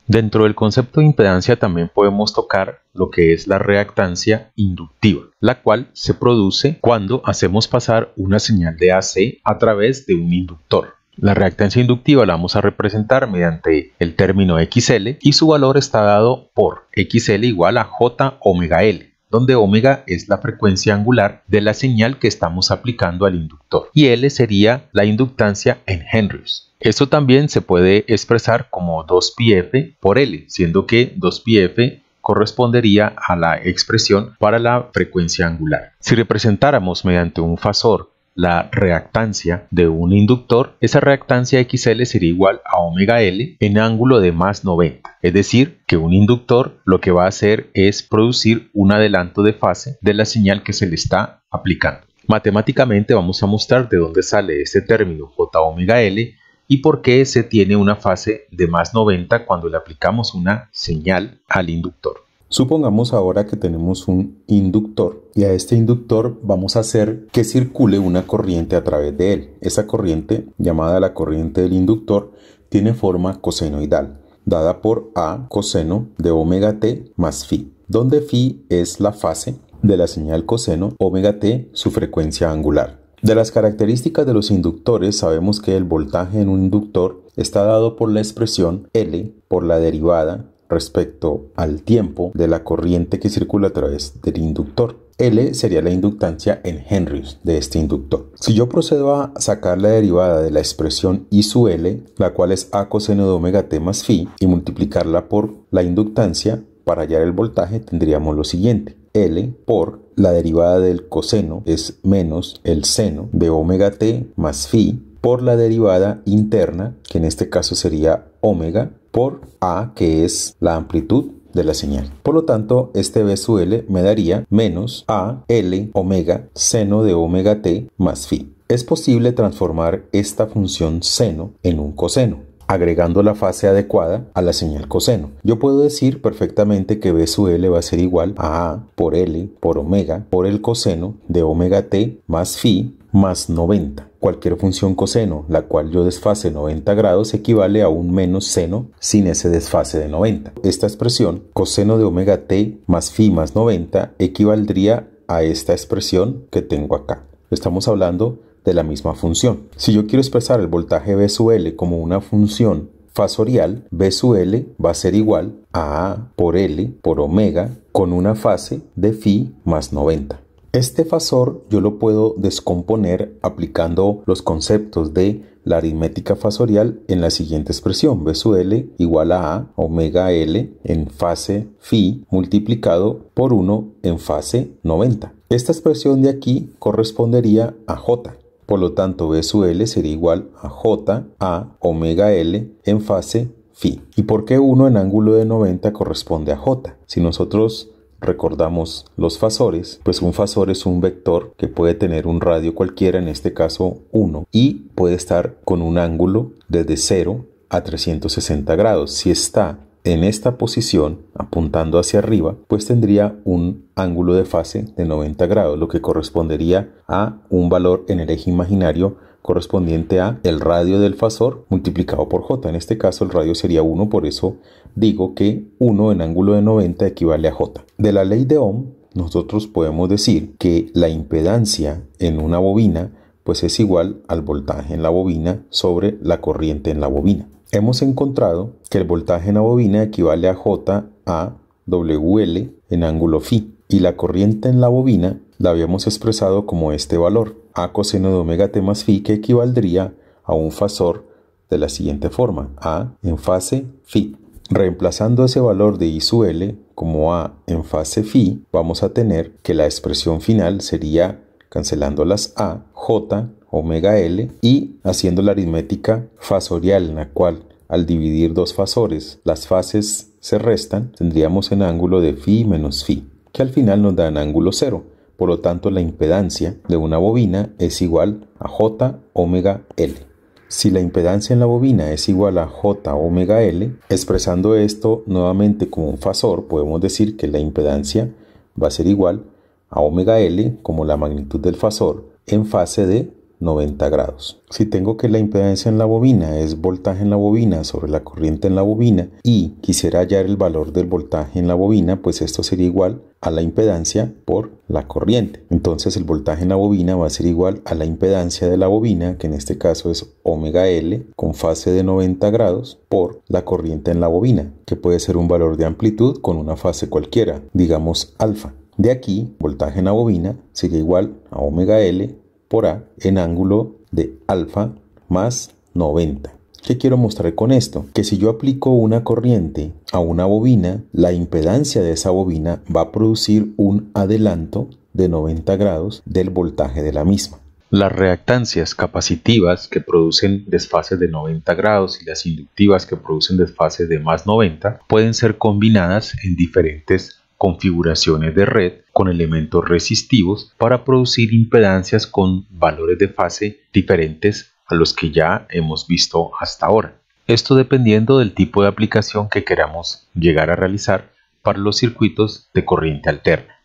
Dentro del concepto de impedancia también podemos tocar lo que es la reactancia inductiva, la cual se produce cuando hacemos pasar una señal de AC a través de un inductor. La reactancia inductiva la vamos a representar mediante el término XL y su valor está dado por XL igual a J omega L, donde omega es la frecuencia angular de la señal que estamos aplicando al inductor y L sería la inductancia en henrys. Esto también se puede expresar como 2πf por L, siendo que 2πf correspondería a la expresión para la frecuencia angular. Si representáramos mediante un fasor la reactancia de un inductor, esa reactancia XL sería igual a omega L en ángulo de más 90. Es decir, que un inductor lo que va a hacer es producir un adelanto de fase de la señal que se le está aplicando. Matemáticamente vamos a mostrar de dónde sale este término J omega L y por qué se tiene una fase de más 90 cuando le aplicamos una señal al inductor. Supongamos ahora que tenemos un inductor y a este inductor vamos a hacer que circule una corriente a través de él. Esa corriente, llamada la corriente del inductor, tiene forma cosenoidal, dada por A coseno de omega t más phi, donde phi es la fase de la señal coseno, omega t su frecuencia angular. De las características de los inductores sabemos que el voltaje en un inductor está dado por la expresión L por la derivada respecto al tiempo de la corriente que circula a través del inductor. L sería la inductancia en henrys de este inductor. Si yo procedo a sacar la derivada de la expresión I sub L, la cual es A coseno de omega t más phi, y multiplicarla por la inductancia para hallar el voltaje, tendríamos lo siguiente. L por la derivada del coseno es menos el seno de omega t más phi por la derivada interna, que en este caso sería omega, por A, que es la amplitud de la señal. Por lo tanto, este B sub L me daría menos A L omega seno de omega t más phi. Es posible transformar esta función seno en un coseno, agregando la fase adecuada a la señal coseno. Yo puedo decir perfectamente que B sub L va a ser igual a A por L por omega por el coseno de omega t más phi más 90. Cualquier función coseno, la cual yo desfase 90 grados, equivale a un menos seno sin ese desfase de 90. Esta expresión, coseno de omega t más phi más 90, equivaldría a esta expresión que tengo acá. Estamos hablando de la misma función. Si yo quiero expresar el voltaje B sub L como una función fasorial, B sub L va a ser igual a A por L por omega con una fase de phi más 90. Este fasor yo lo puedo descomponer aplicando los conceptos de la aritmética fasorial en la siguiente expresión. B sub L igual a omega L en fase phi multiplicado por 1 en fase 90. Esta expresión de aquí correspondería a J. Por lo tanto, B sub L sería igual a J a omega L en fase phi. ¿Y por qué 1 en ángulo de 90 corresponde a J? Si nosotros recordamos los fasores, pues un fasor es un vector que puede tener un radio cualquiera, en este caso 1, y puede estar con un ángulo desde 0 a 360 grados. Si está en esta posición, apuntando hacia arriba, pues tendría un ángulo de fase de 90 grados, lo que correspondería a un valor en el eje imaginario correspondiente a el radio del fasor multiplicado por J. En este caso el radio sería 1, por eso digo que 1 en ángulo de 90 equivale a J. De la ley de Ohm, nosotros podemos decir que la impedancia en una bobina pues es igual al voltaje en la bobina sobre la corriente en la bobina. Hemos encontrado que el voltaje en la bobina equivale a J a WL en ángulo phi, y la corriente en la bobina la habíamos expresado como este valor, A coseno de omega t más phi, que equivaldría a un fasor de la siguiente forma, A en fase phi. Reemplazando ese valor de I sub L como A en fase phi, vamos a tener que la expresión final sería, cancelando las A, J omega L, y haciendo la aritmética fasorial en la cual al dividir dos fasores las fases se restan, tendríamos en ángulo de phi menos phi, que al final nos dan ángulo 0. Por lo tanto, la impedancia de una bobina es igual a J omega L. Si la impedancia en la bobina es igual a J omega L, expresando esto nuevamente como un fasor, podemos decir que la impedancia va a ser igual a omega L como la magnitud del fasor en fase de 90 grados. Si tengo que la impedancia en la bobina es voltaje en la bobina sobre la corriente en la bobina y quisiera hallar el valor del voltaje en la bobina, pues esto sería igual a la impedancia por la corriente. Entonces el voltaje en la bobina va a ser igual a la impedancia de la bobina, que en este caso es omega L con fase de 90 grados por la corriente en la bobina, que puede ser un valor de amplitud con una fase cualquiera, digamos alfa. De aquí, voltaje en la bobina sería igual a omega L por A en ángulo de alfa más 90. ¿Qué quiero mostrar con esto? Que si yo aplico una corriente a una bobina, la impedancia de esa bobina va a producir un adelanto de 90 grados del voltaje de la misma. Las reactancias capacitivas que producen desfases de 90 grados y las inductivas que producen desfases de más 90 pueden ser combinadas en diferentes configuraciones de red con elementos resistivos para producir impedancias con valores de fase diferentes a los que ya hemos visto hasta ahora. Esto dependiendo del tipo de aplicación que queramos llegar a realizar para los circuitos de corriente alterna.